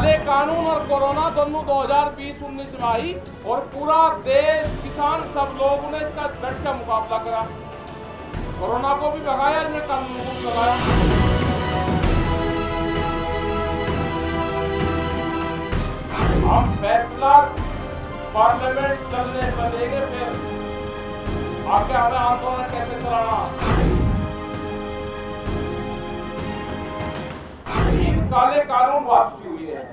काले कानून और कोरोना दोनों 2020-19 में आई और पूरा देश, किसान, सब लोगों ने इसका डट का मुकाबला करा। कोरोना को भी भगाया, इसने कानून को भी भगाया। हम फैसला पार्लियामेंट चलने से लेंगे, फिर आगे हमें आंदोलन कैसे चलाना। तीन काले कानून वापसी हुई है।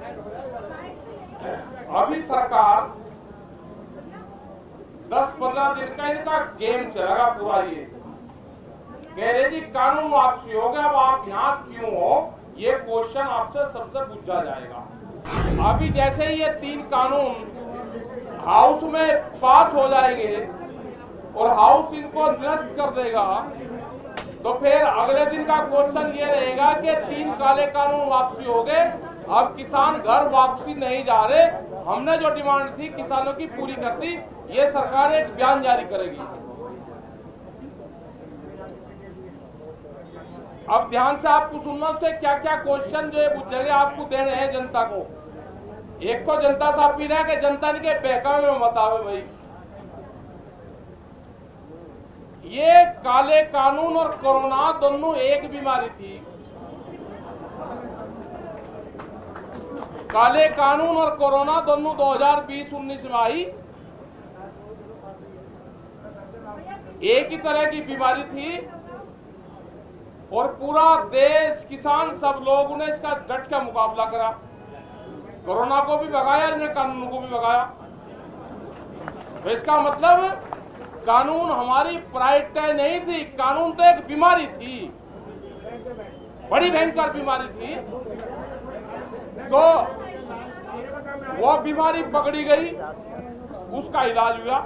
अभी सरकार 10-15 दिन का इनका गेम चलेगा पूरा। ये कह रहे जी कानून वापसी हो गया, अब आप यहाँ क्यों हो, ये क्वेश्चन आपसे सबसे पूछा जाएगा। अभी जैसे ही ये तीन कानून हाउस में पास हो जाएंगे और हाउस इनको निरस्त कर देगा, तो फिर अगले दिन का क्वेश्चन ये रहेगा कि तीन काले कानून वापसी हो गए, अब किसान घर वापसी नहीं जा रहे, हमने जो डिमांड थी किसानों की पूरी कर दी। ये सरकार एक बयान जारी करेगी। अब ध्यान से आपको सुनना, उसके क्या क्या क्वेश्चन जो है पूछेंगे आपको देने हैं जनता को। एक तो जनता साहब पी रहा है कि जनता ने के बहकावे में बतावे भाई। ये काले कानून और कोरोना दोनों एक बीमारी थी। काले कानून और कोरोना दोनों 2020-19 में आई, एक ही तरह की बीमारी थी और पूरा देश, किसान, सब लोगों ने इसका डट का मुकाबला करा। कोरोना को भी भगाया, इसने कानून को भी भगाया। तो इसका मतलब कानून हमारी प्रायोरिटी नहीं थी, कानून तो एक बीमारी थी, बड़ी भयंकर बीमारी थी। तो वो बीमारी पकड़ी गई, उसका इलाज हुआ।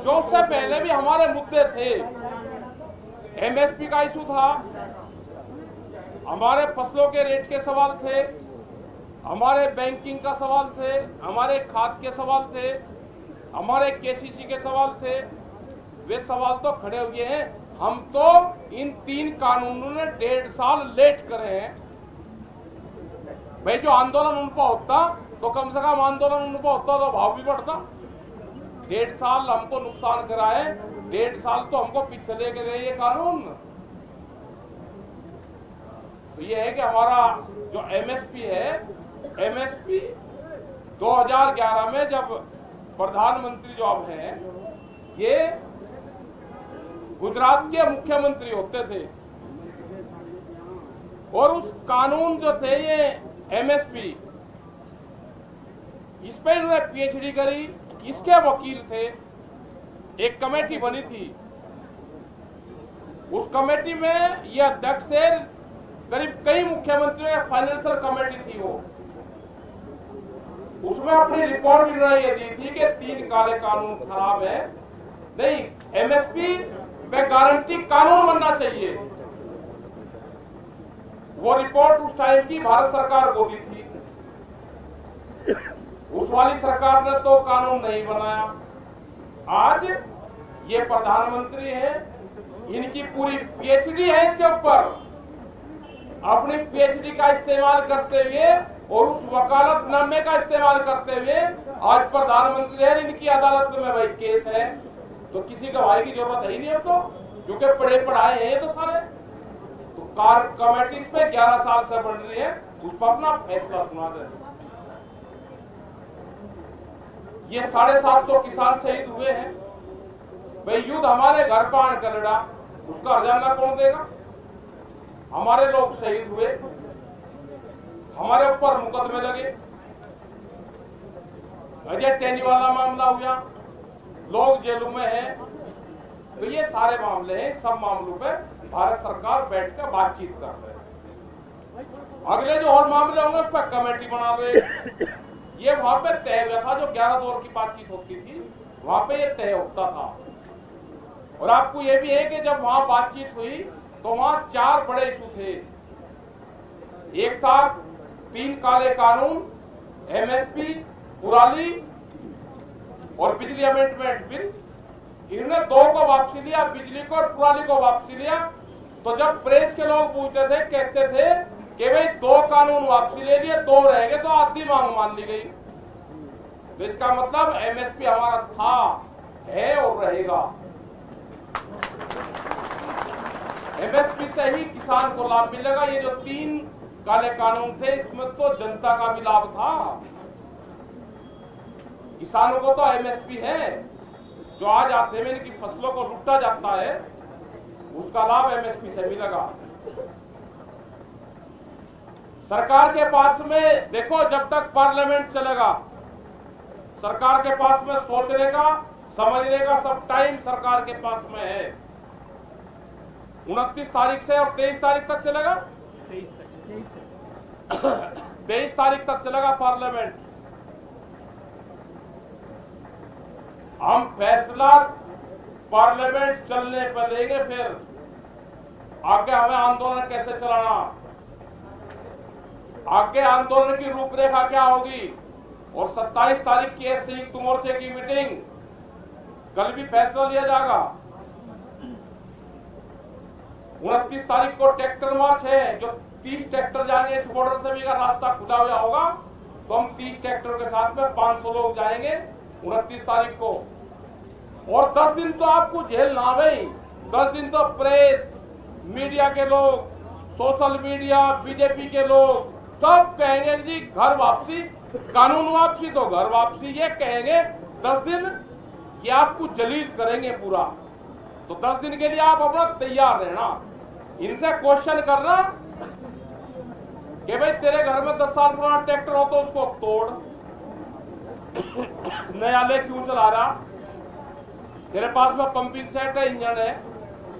जो उससे पहले भी हमारे मुद्दे थे, एमएसपी का इशू था, हमारे फसलों के रेट के सवाल थे, हमारे बैंकिंग का सवाल थे, हमारे खाद के सवाल थे, हमारे केसीसी के सवाल थे। वे सवाल तो खड़े हुए हैं। हम तो इन तीन कानूनों ने 1.5 साल लेट करे हैं। भाई जो आंदोलन उन पर होता तो कम से कम आंदोलन उन पर होता तो भाव भी बढ़ता। 1.5 साल हमको नुकसान कराए, 1.5 साल तो हमको पीछे लेके गए ये कानून। तो ये है कि हमारा जो एमएसपी है, एमएसपी 2011 में जब प्रधानमंत्री जो अब हैं, ये गुजरात के मुख्यमंत्री होते थे और उस कानून जो थे ये एमएसपी, इस पर इन्होंने पीएचडी करी, इसके वकील थे। एक कमेटी बनी थी, उस कमेटी में ये अध्यक्ष थे, करीब कई मुख्यमंत्रियों की फाइनेंशियल कमेटी थी वो। उसमें अपनी रिपोर्ट इन्होंने ये दी थी कि तीन काले कानून खराब है, नहीं एमएसपी पे गारंटी कानून बनना चाहिए। वो रिपोर्ट उस टाइम की भारत सरकार को दी थी। उस वाली सरकार ने तो कानून नहीं बनाया। आज ये प्रधानमंत्री हैं, इनकी पूरी पीएचडी है इसके ऊपर। अपनी पीएचडी का इस्तेमाल करते हुए और उस वकालतनामे का इस्तेमाल करते हुए आज प्रधानमंत्री है, इनकी अदालत में भाई केस है, तो किसी गवाही की जरूरत है ही नहीं अब तो, क्योंकि पढ़े पढ़ाए हैं तो सारे। तो कमेटी इस पे 11 साल से बन रही है, उस पर अपना फैसला सुना दे। ये 750 किसान शहीद हुए हैं भाई। युद्ध हमारे घर पर आकर लड़ा, उसका हर्जाना कौन देगा? हमारे लोग शहीद हुए, हमारे ऊपर मुकदमे लगे, अजय टेनी वाला मामला हुआ, लोग जेलों में हैं। तो ये सारे मामले हैं, सब मामलों पे भारत सरकार बैठकर बातचीत कर रहे है। अगले जो और मामले होंगे उस पर कमेटी बना दो। ये वहां पे तय हुआ था, जो 11 दौर की बातचीत होती थी वहां पे ये तय होता था। और आपको ये भी है कि जब वहां बातचीत हुई तो वहां 4 बड़े इशू थे। एक था तीन काले कानून, एमएसपी, कुराली और बिजली अमेंडमेंट बिल। इन्होंने 2 को वापसी लिया, बिजली को और कुराली को वापसी लिया। तो जब प्रेस के लोग पूछते थे, कहते थे कि भाई 2 कानून वापसी ले लिए, 2 रह गए, तो आधी मांग मान ली गई। तो इसका मतलब एमएसपी हमारा था, है और रहेगा। एमएसपी से ही किसान को लाभ मिलेगा। ये जो 3 काले कानून थे, इसमें तो जनता का भी लाभ था। किसानों को तो एमएसपी है, जो आज आते में इनकी फसलों को लूटा जाता है, उसका लाभ एमएसपी से मिलेगा। सरकार के पास में देखो, जब तक पार्लियामेंट चलेगा, सरकार के पास में सोचने का, समझने का सब टाइम सरकार के पास में है। 29 तारीख से और 23 तारीख तक चलेगा, 23 तारीख तक चलेगा पार्लियामेंट। हम फैसला पार्लियामेंट चलने पर लेंगे, फिर आगे हमें आंदोलन कैसे चलाना, आगे आंदोलन की रूपरेखा क्या होगी। और 27 तारीख की संयुक्त मोर्चे की मीटिंग, कल भी फैसला लिया जाएगा। 29 तारीख को ट्रैक्टर मार्च है, जो 30 ट्रैक्टर जाएंगे इस बॉर्डर से भी, अगर रास्ता खुला हुआ होगा तो हम 30 ट्रैक्टर के साथ में 500 लोग जाएंगे 29 तारीख को। और 10 दिन तो आपको जेल ना भाई, 10 दिन तो प्रेस, मीडिया के लोग, सोशल मीडिया, बीजेपी के लोग सब कहेंगे जी घर वापसी, कानून वापसी तो घर वापसी, ये कहेंगे 10 दिन कि आपको जलील करेंगे पूरा। तो 10 दिन के लिए आप अपना तैयार रहना। इनसे क्वेश्चन करना कि भाई तेरे घर में 10 साल पुराना ट्रैक्टर हो तो उसको तोड़, नया ले क्यों चला रहा, तेरे पास में पंपिंग सेट है, इंजन है,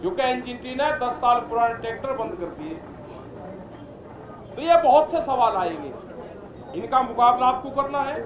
जो कि इंजन टीन है, 10 साल पुराने ट्रैक्टर बंद कर दिए। तो ये बहुत से सवाल आएंगे, इनका मुकाबला आपको करना है।